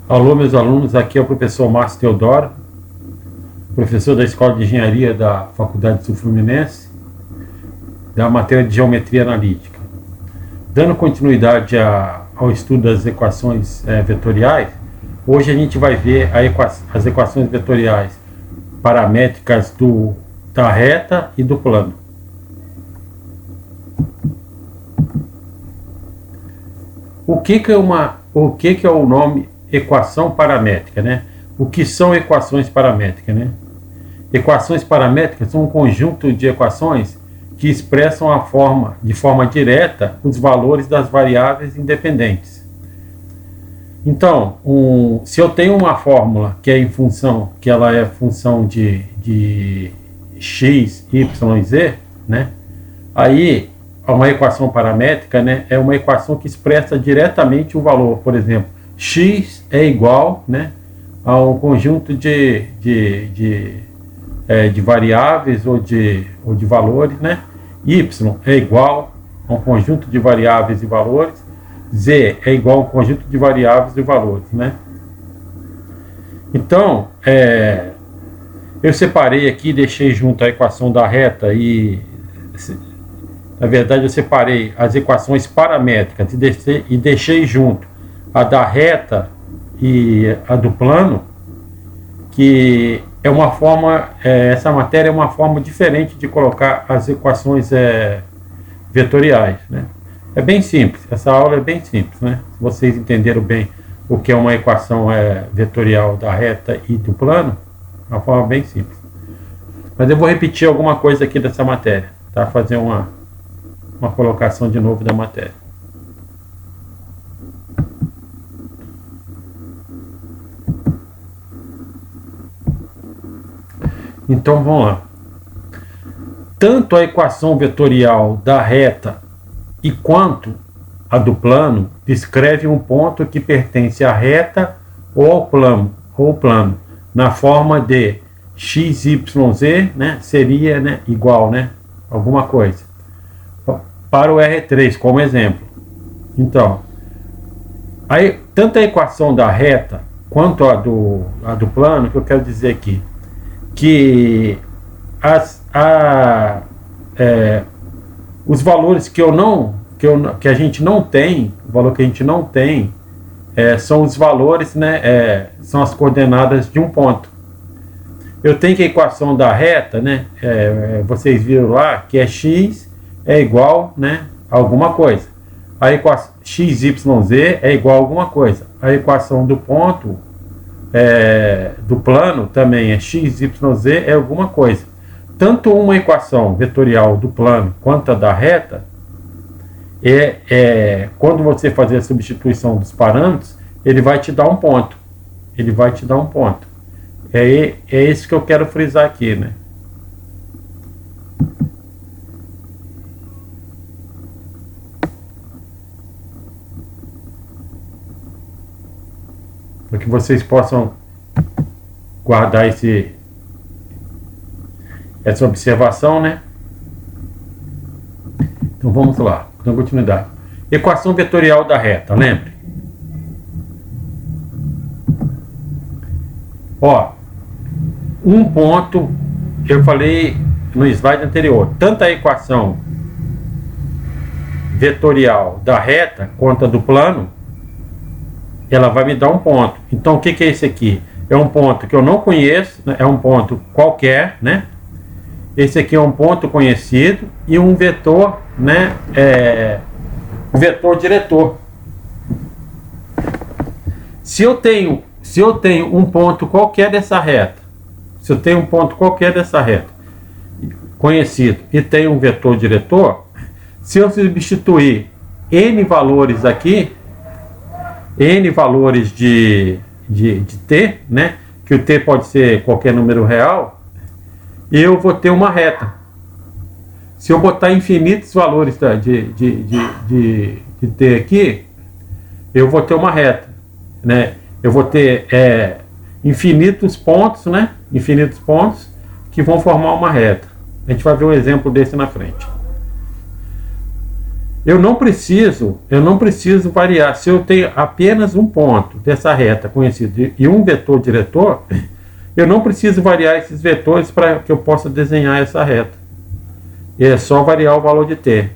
Alô, meus alunos, aqui é o professor Márcio Teodoro, professor da Escola de Engenharia da Faculdade Sul Fluminense, da matéria de Geometria Analítica. Dando continuidade ao estudo das equações vetoriais, hoje a gente vai ver as equações vetoriais paramétricas da reta e do plano. O que é o nome equação paramétrica, né? O que são equações paramétricas, né? Equações paramétricas são um conjunto de equações que expressam de forma direta os valores das variáveis independentes. Então, se eu tenho uma fórmula que ela é função de x, y e z, né? Aí uma equação paramétrica, né, é uma equação que expressa diretamente o valor. Por exemplo, x é igual, né, a um conjunto de variáveis ou de valores, né? Y é igual a um conjunto de variáveis e valores. Z é igual a um conjunto de variáveis e valores, né? Então, eu separei aqui, deixei junto a equação da reta e... Na verdade, eu separei as equações paramétricas e deixei junto a da reta e a do plano, que é uma forma, essa matéria é uma forma diferente de colocar as equações vetoriais, né? É bem simples, essa aula é bem simples, né? Se vocês entenderam bem o que é uma equação vetorial da reta e do plano, é uma forma bem simples. Mas eu vou repetir alguma coisa aqui dessa matéria, tá? Fazer uma colocação de novo da matéria. Então vamos lá. Tanto a equação vetorial da reta e quanto a do plano descreve um ponto que pertence à reta ou ao plano, na forma de x, y, z, né, seria, né, igual, né, alguma coisa. Para o R3, como exemplo. Então, tanto a equação da reta quanto a do plano, que eu quero dizer aqui, que os valores que a gente não tem, o valor que a gente não tem, são os valores, né, são as coordenadas de um ponto. Eu tenho que a equação da reta, né, vocês viram lá, que é x é igual, né, a alguma coisa. A equação x, y, z é igual a alguma coisa. A equação do ponto do plano também é x, y, z é alguma coisa. Tanto uma equação vetorial do plano quanto a da reta, quando você fazer a substituição dos parâmetros, ele vai te dar um ponto. Ele vai te dar um ponto. É isso que eu quero frisar aqui, né? Para que vocês possam guardar essa observação, né? Então vamos lá, dando continuidade. Equação vetorial da reta, lembre? Ó, um ponto, eu falei no slide anterior, tanto a equação vetorial da reta quanto a do plano, ela vai me dar um ponto. Então o que é esse aqui? É um ponto que eu não conheço, né? É um ponto qualquer, né? Esse aqui é um ponto conhecido e um vetor, né? Um vetor diretor. Se eu tenho um ponto qualquer dessa reta, conhecido, e tenho um vetor diretor, se eu substituir n valores aqui, n valores de t, né, que o t pode ser qualquer número real, eu vou ter uma reta. Se eu botar infinitos valores de t aqui, eu vou ter uma reta, né? Eu vou ter infinitos pontos, né? Infinitos pontos que vão formar uma reta. A gente vai ver um exemplo desse na frente. eu não preciso variar. Se eu tenho apenas um ponto dessa reta conhecido e um vetor diretor, eu não preciso variar esses vetores para que eu possa desenhar essa reta. É só variar o valor de t.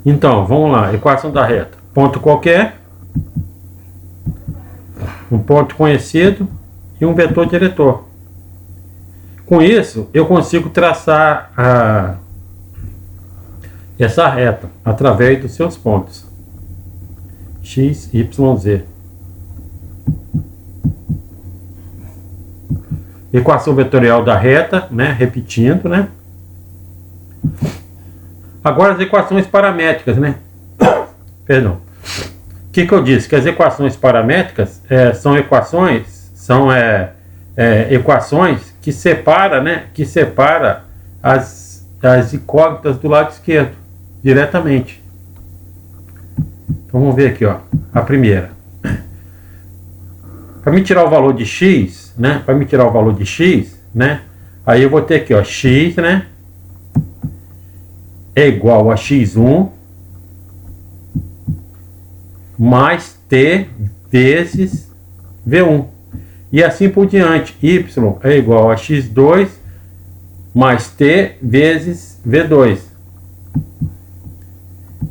Então, vamos lá, equação da reta. Ponto qualquer, um ponto conhecido e um vetor diretor. Com isso, eu consigo traçar essa reta através dos seus pontos. X, Y, Z. Equação vetorial da reta, né? Repetindo, né? Agora as equações paramétricas, né? Perdão. O que eu disse? Que as equações paramétricas são equações que separa, né? Que separa as incógnitas do lado esquerdo diretamente. Então vamos ver aqui, ó, a primeira. Para me tirar o valor de x, né? Para me tirar o valor de x, né? Aí eu vou ter aqui, ó, x, né? É igual a x1 mais t vezes v1. E assim por diante. Y é igual a x2 mais t vezes v2.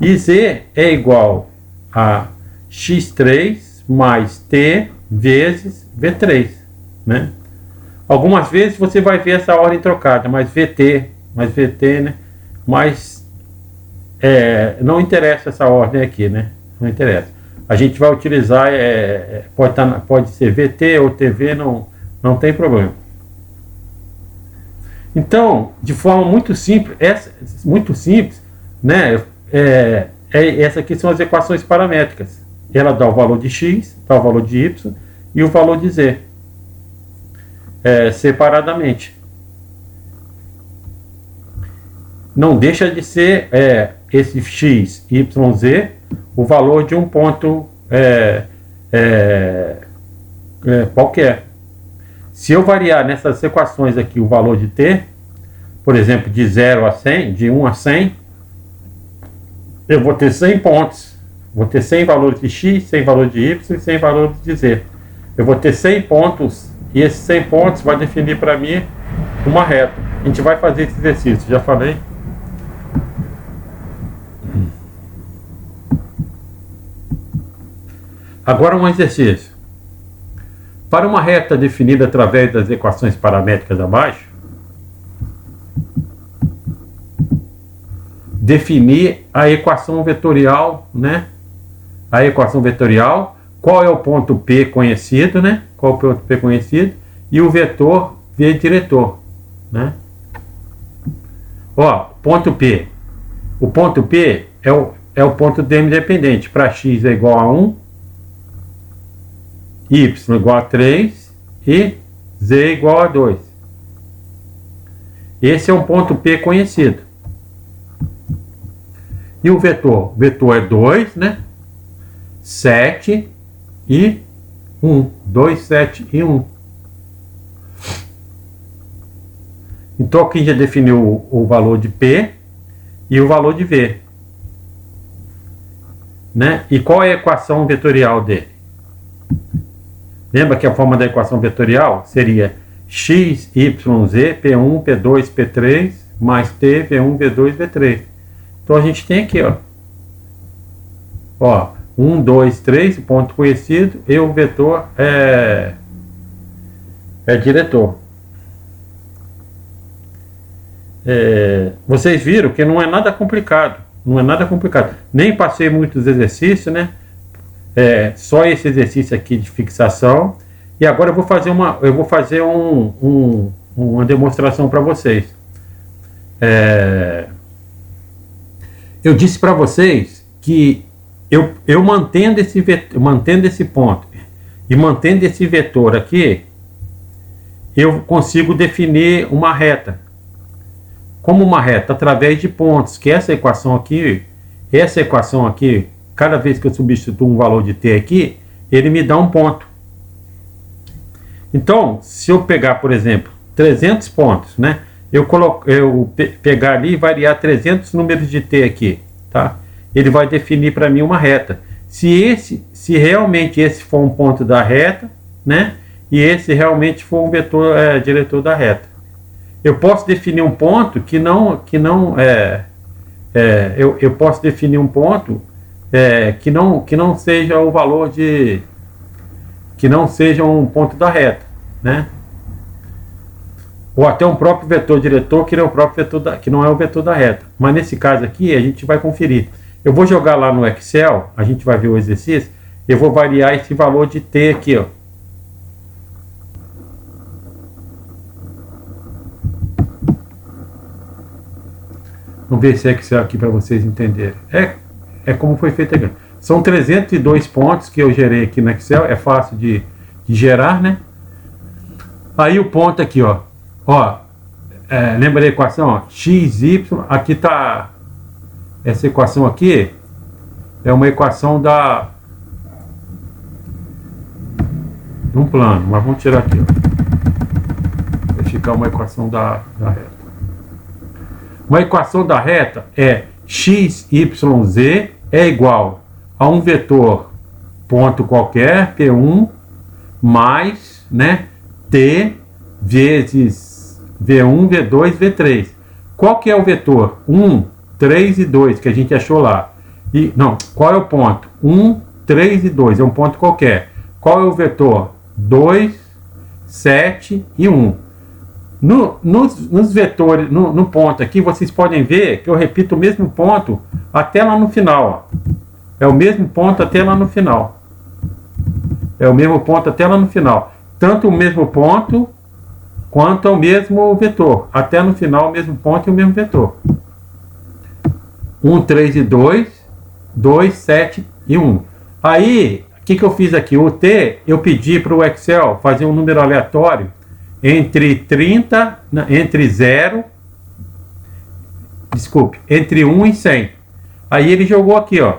E z é igual a x3 mais t vezes v3, né? Algumas vezes você vai ver essa ordem trocada, mas vt, né? Mas não interessa essa ordem aqui, né? Não interessa. A gente vai utilizar, pode ser VT ou TV, não tem problema. Então, de forma muito simples, né? Essas aqui são as equações paramétricas. Ela dá o valor de x, dá o valor de y e o valor de z, separadamente. Não deixa de ser esse x, y, z, o valor de um ponto qualquer. Se eu variar nessas equações aqui o valor de t, por exemplo, de 0 a 100, de 1 a 100, eu vou ter 100 pontos. Vou ter 100 valores de x, 100 valores de y e 100 valores de z. Eu vou ter 100 pontos e esses 100 pontos vai definir para mim uma reta. A gente vai fazer esse exercício, já falei. Agora um exercício. Para uma reta definida através das equações paramétricas abaixo, definir a equação vetorial, né? A equação vetorial, qual é o ponto P conhecido, né? Qual é o ponto P conhecido e o vetor V diretor, né? Ó, ponto P. O ponto P é o ponto D-dependente. Para x é igual a 1, y igual a 3 e z igual a 2. Esse é um ponto P conhecido. E o vetor? O vetor é 2, né? 7 e 1. 2, 7 e 1. Então aqui já definiu o valor de P e o valor de V, né? E qual é a equação vetorial dele? Lembra que a forma da equação vetorial seria x, y, z, P1, P2, P3, mais t, V1, V2, V3. Então a gente tem aqui, ó, 1, 2, 3, ponto conhecido, e o vetor é diretor. Vocês viram que não é nada complicado, nem passei muitos exercícios, né? Só esse exercício aqui de fixação, e agora eu vou fazer uma demonstração para vocês. Eu disse para vocês que eu mantendo esse ponto e mantendo esse vetor aqui, eu consigo definir uma reta. Como uma reta? Através de pontos, que essa equação aqui, cada vez que eu substituo um valor de t aqui, ele me dá um ponto. Então, se eu pegar, por exemplo, 300 pontos, né? pegar ali e variar 300 números de t aqui, tá? Ele vai definir para mim uma reta. Se realmente esse for um ponto da reta, né? E esse realmente for um vetor diretor da reta. Eu posso definir um ponto eu posso definir um ponto que não seja o valor que não seja um ponto da reta, né? Ou até um próprio vetor diretor que não é o próprio vetor que não é o vetor da reta. Mas nesse caso aqui a gente vai conferir. Eu vou jogar lá no Excel, a gente vai ver o exercício, eu vou variar esse valor de t aqui, ó. Vamos ver esse Excel aqui para vocês entenderem. É como foi feito aqui. São 302 pontos que eu gerei aqui no Excel. É fácil de gerar, né? Aí o ponto aqui, ó. Lembra da equação? Ó, x, y. Aqui tá... Essa equação aqui é uma equação de um plano. Mas vamos tirar aqui, ó. Vai ficar uma equação da reta. Uma equação da reta é x, y, z é igual a um vetor ponto qualquer, P1, mais, né, t vezes V1, V2, V3. Qual que é o vetor? 1, 3 e 2, que a gente achou lá. Qual é o ponto? 1, 3 e 2, é um ponto qualquer. Qual é o vetor? 2, 7 e 1. Nos vetores, no ponto aqui, vocês podem ver que eu repito o mesmo ponto até lá no final. Ó. É o mesmo ponto até lá no final. É o mesmo ponto até lá no final. Tanto o mesmo ponto quanto o mesmo vetor. Até no final, o mesmo ponto e o mesmo vetor. 1, 3 e 2, 2, 7 e 1. Aí, o que eu fiz aqui? O T, eu pedi para o Excel fazer um número aleatório entre 1 e 100. Aí ele jogou aqui, ó.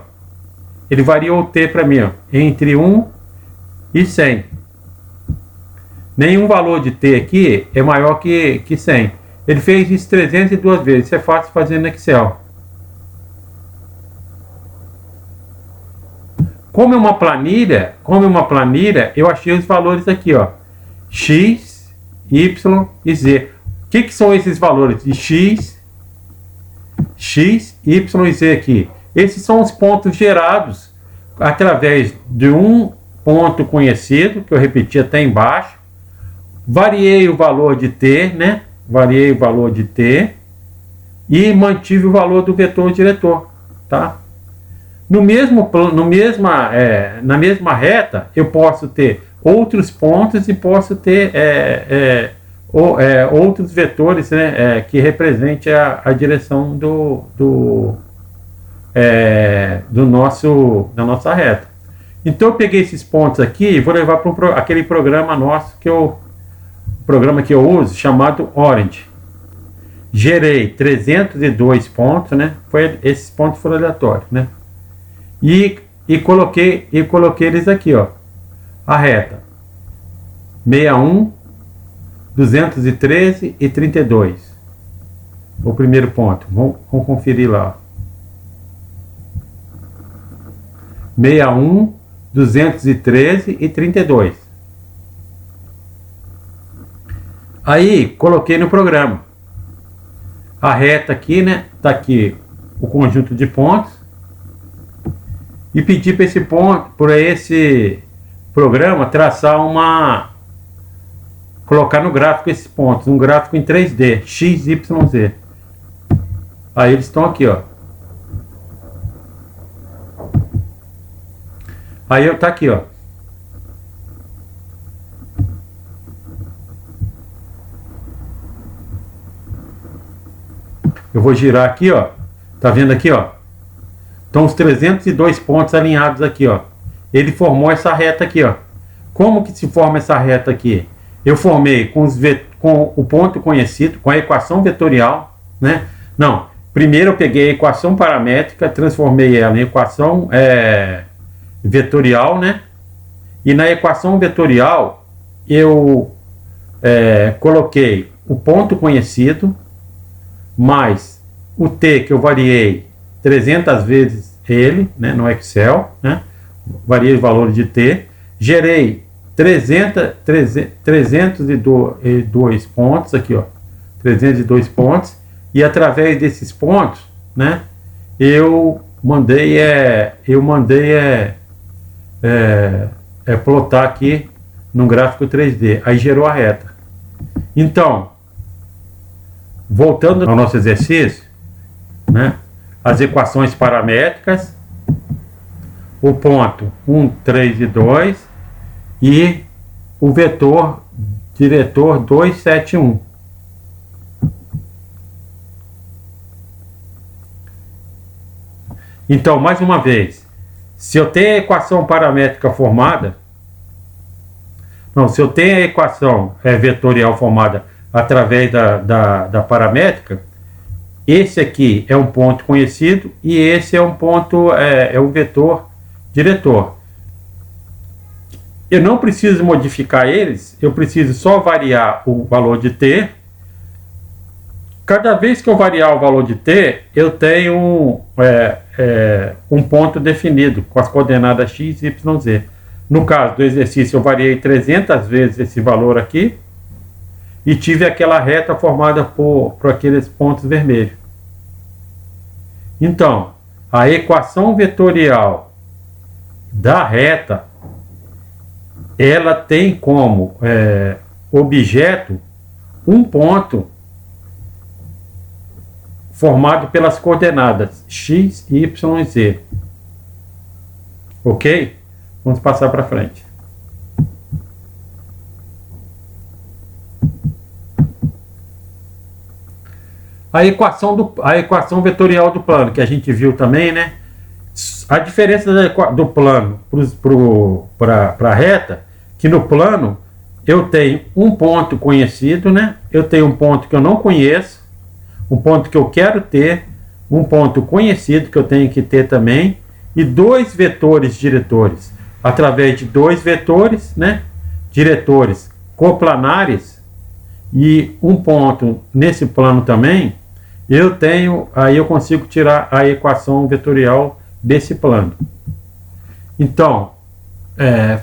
Ele variou o T para mim, ó, entre 1 e 100. Nenhum valor de T aqui é maior que 100. Ele fez isso 302 vezes. Isso é fácil fazer no Excel. Como é uma planilha, eu achei os valores aqui, ó. X, Y e Z. O que são esses valores de X, Y e Z aqui? Esses são os pontos gerados através de um ponto conhecido, que eu repeti até embaixo. Variei o valor de T, né? Variei o valor de T e mantive o valor do vetor diretor, tá? Na mesma reta, eu posso ter outros pontos e posso ter outros vetores, né, que representem a direção da nossa reta. Então eu peguei esses pontos aqui e vou levar para aquele programa nosso programa que eu uso, chamado Orange. Gerei 302 pontos, né? Esses pontos foram aleatórios, né? E coloquei eles aqui, ó. A reta 61, 213 e 32. O primeiro ponto. Vamos conferir lá. 61, 213 e 32. Aí, coloquei no programa. A reta aqui, né? Tá aqui o conjunto de pontos. E pedi para esse programa traçar colocar no gráfico esses pontos, um gráfico em 3D, X, Y, Z. Aí eles estão aqui, ó. Aí tá aqui, ó. Eu vou girar aqui, ó. Tá vendo aqui, ó? Estão os 302 pontos alinhados aqui, ó. Ele formou essa reta aqui, ó. Como que se forma essa reta aqui? Eu formei com o ponto conhecido, com a equação vetorial, né? Não, primeiro eu peguei a equação paramétrica, transformei ela em equação vetorial, né? E na equação vetorial eu coloquei o ponto conhecido, mais o t que eu variei 300 vezes ele, né, no Excel, né, variei o valor de t, gerei 302 pontos aqui, ó, 302 pontos, e através desses pontos, né, eu mandei plotar aqui no gráfico 3D, aí gerou a reta. Então, voltando ao nosso exercício, né, as equações paramétricas, o ponto 1, 3 e 2 e o vetor diretor 2, 7, 1. Então, mais uma vez, se eu tenho a equação paramétrica formada, não, se eu tenho a equação vetorial formada através da paramétrica, esse aqui é um ponto conhecido e esse é um ponto, é um vetor diretor. Eu não preciso modificar eles, eu preciso só variar o valor de t. Cada vez que eu variar o valor de t, eu tenho um ponto definido com as coordenadas x, y, z. No caso do exercício, eu variei 300 vezes esse valor aqui e tive aquela reta formada por aqueles pontos vermelhos. Então, a equação vetorial da reta, ela tem como objeto um ponto formado pelas coordenadas x, y e z. Ok? Vamos passar para frente. A equação vetorial do plano, que a gente viu também, né? A diferença do plano para a reta, que no plano eu tenho um ponto conhecido, né? Eu tenho um ponto que eu não conheço, um ponto que eu quero ter, um ponto conhecido que eu tenho que ter também, e dois vetores diretores. Através de dois vetores, né, diretores coplanares e um ponto nesse plano também, aí eu consigo tirar a equação vetorial desse plano. Então,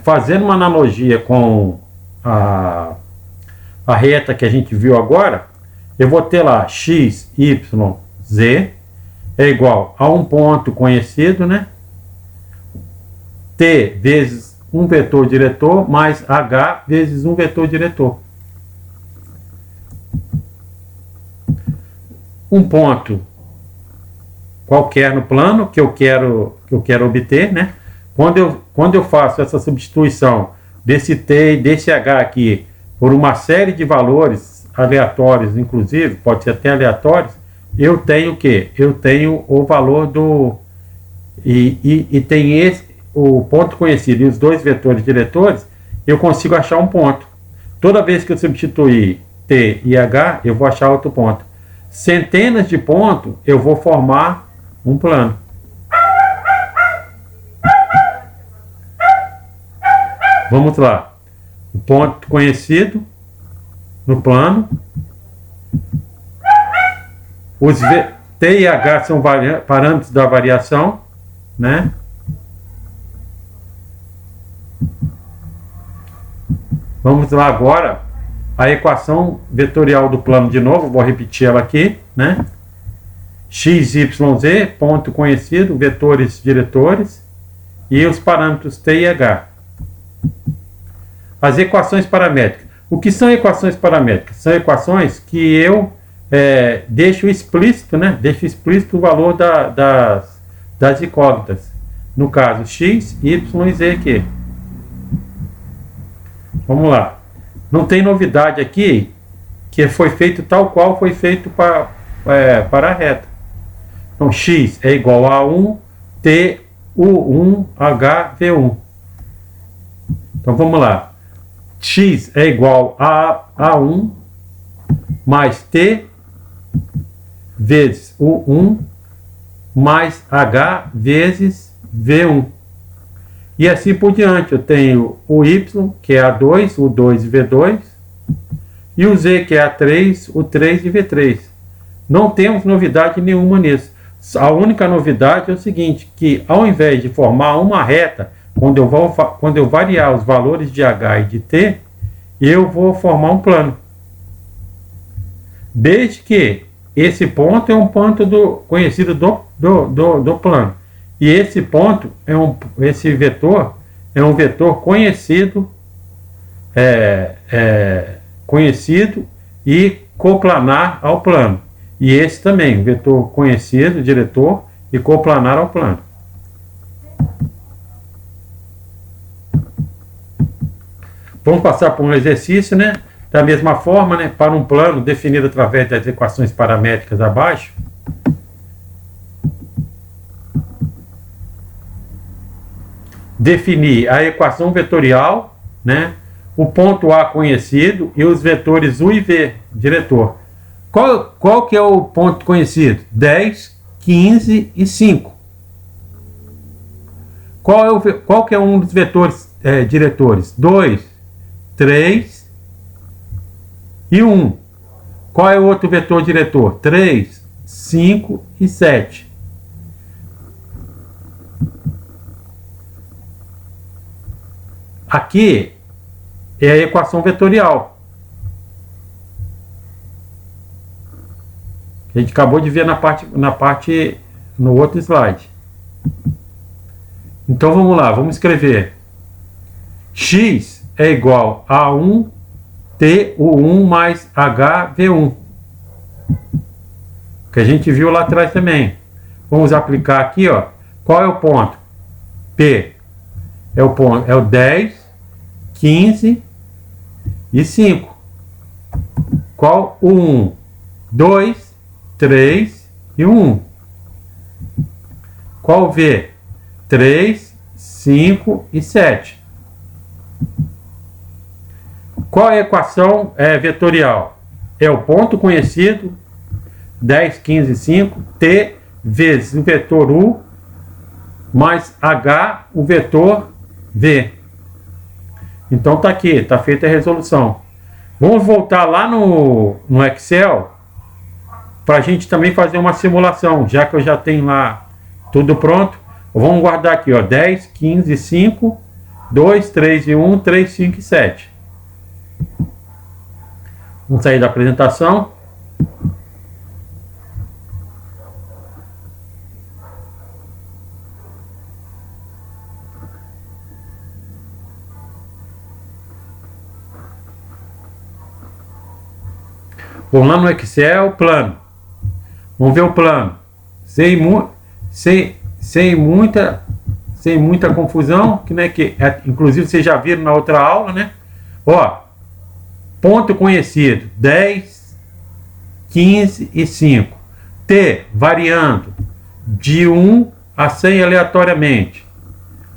fazendo uma analogia com a reta que a gente viu agora, eu vou ter lá x, y, z é igual a um ponto conhecido, né? T vezes um vetor diretor mais H vezes um vetor diretor. Um ponto qualquer no plano que eu quero obter, né? Quando eu faço essa substituição desse T e desse H aqui por uma série de valores aleatórios, inclusive, pode ser até aleatórios, eu tenho o quê? Eu tenho o valor do... E tem o ponto conhecido e os dois vetores diretores, eu consigo achar um ponto. Toda vez que eu substituir T e H, eu vou achar outro ponto. Centenas de pontos, eu vou formar um plano. Vamos lá. O ponto conhecido no plano. Os T e H são parâmetros da variação, né? Vamos lá agora, a equação vetorial do plano de novo, vou repetir ela aqui, né? X, Y, Z, ponto conhecido, vetores diretores e os parâmetros T e H. As equações paramétricas. O que são equações paramétricas? São equações que eu deixo explícito, né? Deixo explícito o valor das incógnitas. No caso, X, Y e Z aqui. Vamos lá. Não tem novidade aqui, que foi feito tal qual foi feito para a reta. Então, x é igual a 1, t, u1, h, v1. Então, vamos lá. X é igual a A1 mais t vezes U1 mais h vezes V1. E assim por diante, eu tenho o Y, que é A2, U2 e V2, E o Z, que é A3, o 3 e V3. Não temos novidade nenhuma nisso. A única novidade é o seguinte, que ao invés de formar uma reta, quando eu variar os valores de H e de T, eu vou formar um plano. Desde que esse ponto é um ponto conhecido do plano. E esse ponto, esse vetor, é um vetor conhecido, conhecido e coplanar ao plano. E esse também, vetor conhecido, diretor, e coplanar ao plano. Vamos passar por um exercício, né? Da mesma forma, né? Para um plano definido através das equações paramétricas abaixo, definir a equação vetorial, né? O ponto A conhecido e os vetores U e V, diretor. Qual que é o ponto conhecido? 10, 15 e 5. Qual que é um dos vetores diretores? 2, 3 e 1. Qual é o outro vetor diretor? 3, 5 e 7. Aqui é a equação vetorial. A gente acabou de ver no outro slide. Então vamos lá, vamos escrever. X é igual a 1 TU1 mais HV1. Que a gente viu lá atrás também. Vamos aplicar aqui, ó. Qual é o ponto? P é o 10, 15 e 5. Qual o 1? 2, 3 e 1. Qual V? 3, 5 e 7. Qual é a equação vetorial? É o ponto conhecido, 10, 15 e 5, T vezes o vetor U, mais H, o vetor V. Então tá aqui, tá feita a resolução. Vamos voltar lá no Excel, para a gente também fazer uma simulação, já que eu já tenho lá tudo pronto. Vamos guardar aqui, ó, 10, 15, 5, 2, 3 e 1, 3, 5 e 7. Vamos sair da apresentação. Vamos lá no Excel, plano. Vamos ver o plano. Sem muita confusão, inclusive vocês já viram na outra aula, né? Ó, ponto conhecido, 10, 15 e 5. T variando de 1 a 100 aleatoriamente.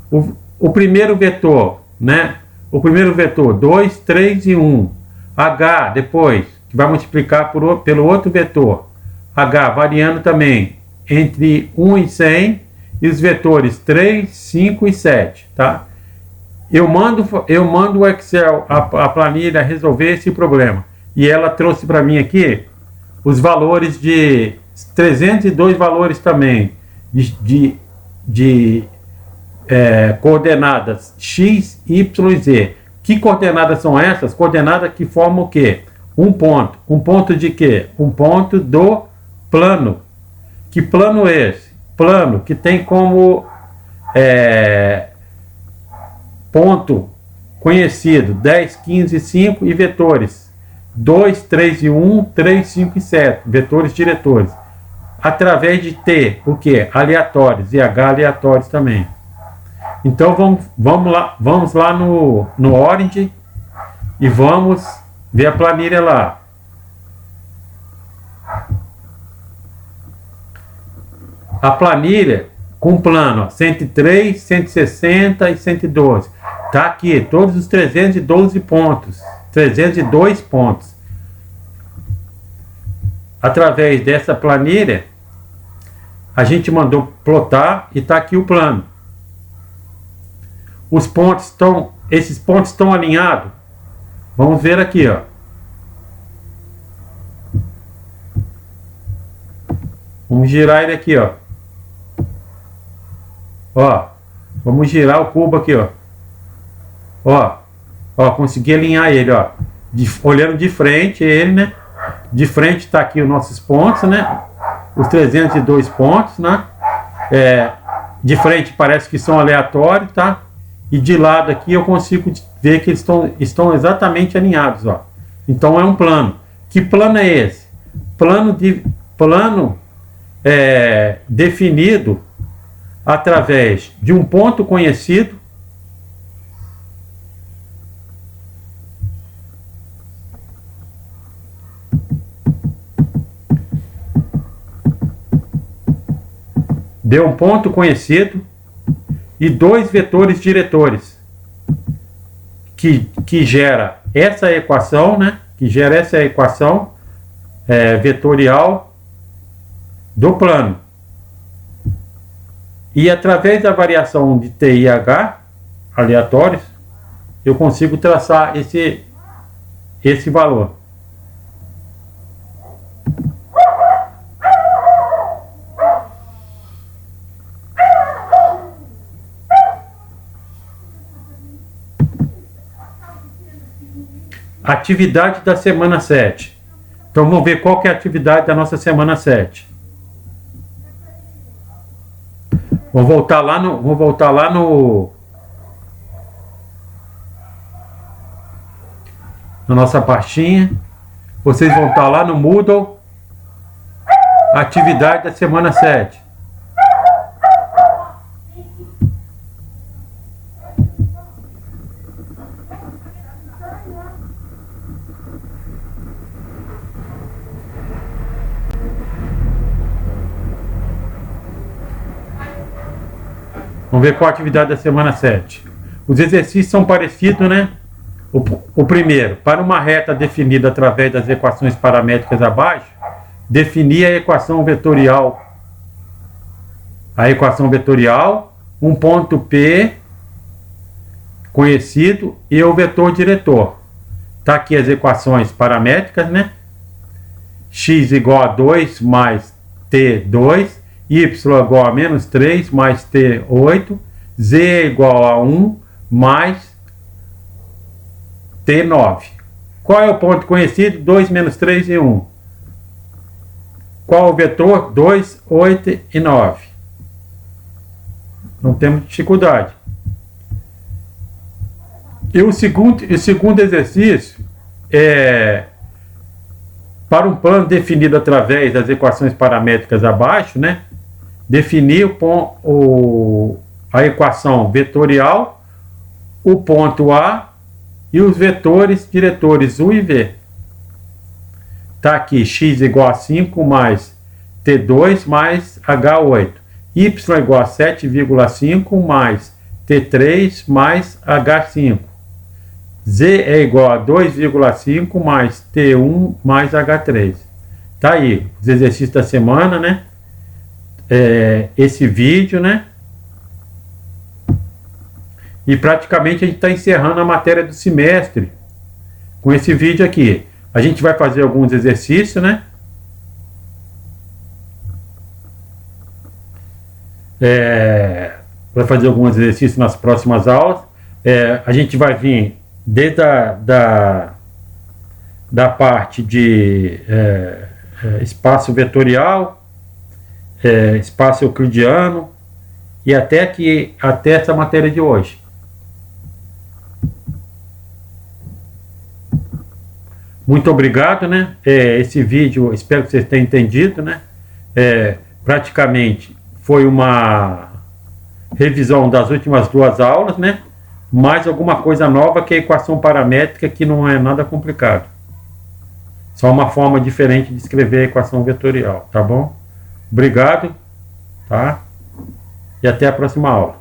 O primeiro vetor, né? O primeiro vetor, 2, 3 e 1. H, depois, que vai multiplicar pelo outro vetor. H variando também entre 1 e 100 e os vetores 3, 5 e 7, tá? Eu mando o Excel, a planilha, resolver esse problema. E ela trouxe para mim aqui os valores de 302 valores também de coordenadas x, y e z. Que coordenadas são essas? Coordenadas que formam o quê? Um ponto. Um ponto de quê? Um ponto do plano. Que plano é esse? Plano que tem como ponto conhecido 10, 15 e 5 e vetores 2, 3 e 1, 3, 5 e 7, vetores diretores. Através de T, o que? Aleatórios, e H aleatórios também. Então vamos lá no Orange e vamos ver a planilha lá. A planilha com plano, ó, 103, 160 e 112. Tá aqui todos os 312 pontos, 302 pontos. Através dessa planilha, a gente mandou plotar e tá aqui o plano. Esses pontos estão alinhados. Vamos ver aqui, ó. Vamos girar ele aqui, ó. Ó, vamos girar o cubo aqui, ó. Ó, consegui alinhar ele, ó. Olhando de frente ele, né? De frente tá aqui os nossos pontos, né? Os 302 pontos, né? De frente parece que são aleatórios, tá? E de lado aqui eu consigo ver que eles estão exatamente alinhados, ó. Então é um plano. Que plano é esse? Plano definido através de um ponto conhecido e dois vetores diretores que gera essa equação, né? Que gera essa equação vetorial do plano. E através da variação de T e H aleatórios, eu consigo traçar esse valor. Atividade da semana 7. Então vamos ver qual que é a atividade da nossa semana 7. Vou voltar lá na nossa pastinha. Vocês vão estar lá no Moodle. Atividade da semana 7. Vamos ver qual a atividade da semana 7. Os exercícios são parecidos, né? O primeiro, para uma reta definida através das equações paramétricas abaixo, definir a equação vetorial. Um ponto P conhecido e o vetor diretor. Tá aqui as equações paramétricas, né? X igual a 2 mais T2, y igual a menos 3 mais T8, z igual a 1 mais T9. Qual é o ponto conhecido? 2, menos 3 e 1. Qual o vetor? 2, 8 e 9. Não temos dificuldade. E o segundo exercício é para um plano definido através das equações paramétricas abaixo, né? Definir a equação vetorial, o ponto A e os vetores diretores U e V. Está aqui x igual a 5 mais T2 mais H8. Y igual a 7,5 mais T3 mais H5. Z é igual a 2,5 mais T1 mais H3. Tá aí, os exercícios da semana, né? Esse vídeo, né? E praticamente a gente está encerrando a matéria do semestre com esse vídeo aqui. A gente vai fazer alguns exercícios, né? Vai fazer alguns exercícios nas próximas aulas. A gente vai vir desde da parte de espaço vetorial, espaço euclidiano e até essa matéria de hoje. Muito obrigado, né? Esse vídeo, espero que vocês tenham entendido, né? Praticamente foi uma revisão das últimas duas aulas, né? Mais alguma coisa nova que é a equação paramétrica, que não é nada complicado. Só uma forma diferente de escrever a equação vetorial, tá bom? Obrigado, tá? E até a próxima aula.